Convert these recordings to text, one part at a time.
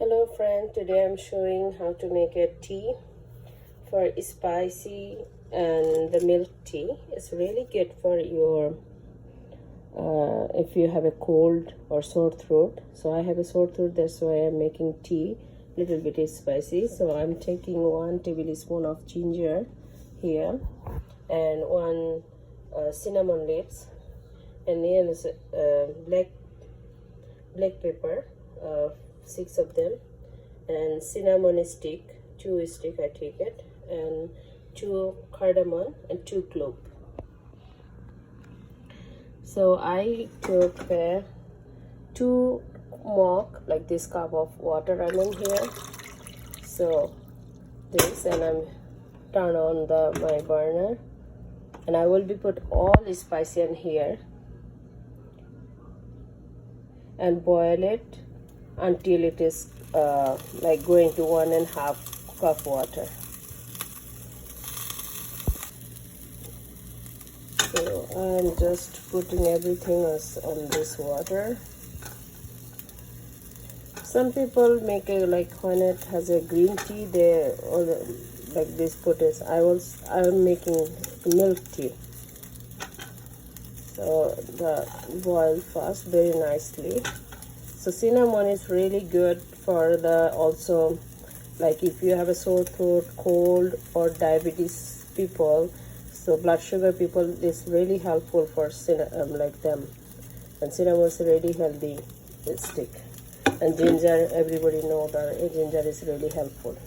Hello friend, today I'm showing how to make a tea for spicy, and the milk tea is really good for your if you have a cold or sore throat. So I have a sore throat, that's why I'm making tea little bit spicy. So I'm taking 1 tablespoon of ginger here and 1 cinnamon leaves, and then is black pepper, 6 of them, and cinnamon stick, 2 stick I take it, and 2 cardamom and 2 clove. So I took 2 mug, like this cup of water I'm in here. So this, and I'm turn on my burner, and I will be put all the spice in here and boil it until it is like going to 1.5 cup water. So I'm just putting everything on this water. Some people make a, like when it has a green tea, they or like this put it. I'm making milk tea. So the boil fast very nicely. So cinnamon is really good for the also, like if you have a sore throat, cold, or diabetes people, so blood sugar people, is really helpful for like them. And cinnamon is really healthy stick. And ginger, everybody know that ginger is really helpful.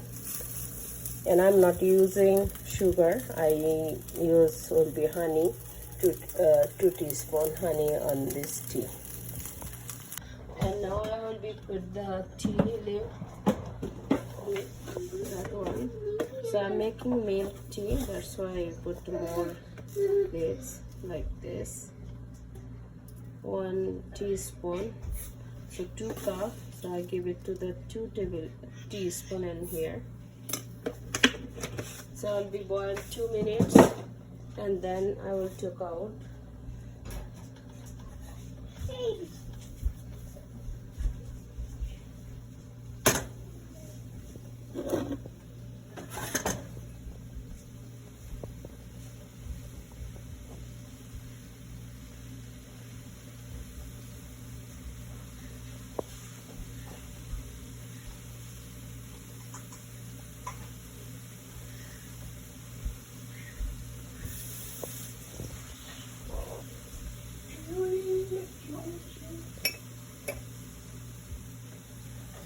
And I'm not using sugar. I use will be honey, 2 teaspoon honey on this tea. And now I will be put the tea leaf with that one. So I'm making milk tea, that's why I put more leaves like this. 1 teaspoon, so 2 cups. So I give it to the 2 teaspoon in here. So I'll be boiled 2 minutes, and then I will take out.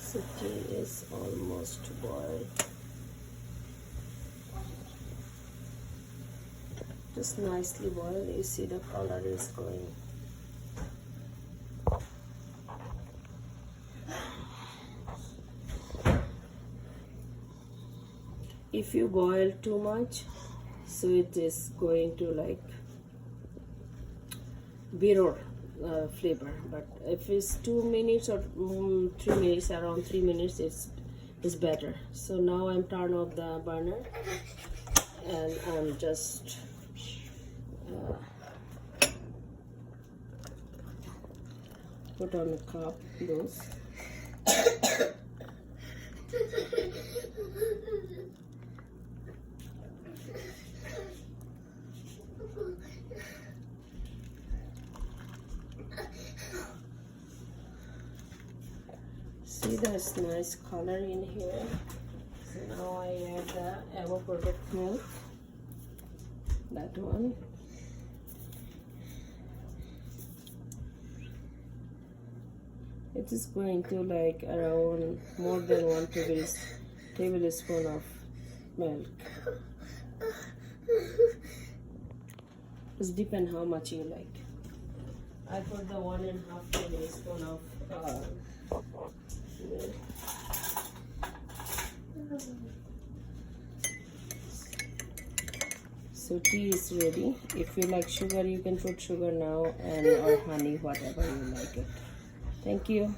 So tea is almost boiled. Just nicely boiled. You see the color is going. If you boil too much, so it is going to like bitter flavor. But if it's 2 minutes or 3 minutes, around 3 minutes, it's better. So now I'm turn off the burner, and I'm just put on a cup those. See, there's nice color in here. So now I add the evaporated milk, that one. It is going to like around more than 1 tablespoon of milk. It depends how much you like. I put the 1.5 tablespoon of milk. So tea is ready. If you like sugar, you can put sugar now, and or honey, whatever you like it. Thank you.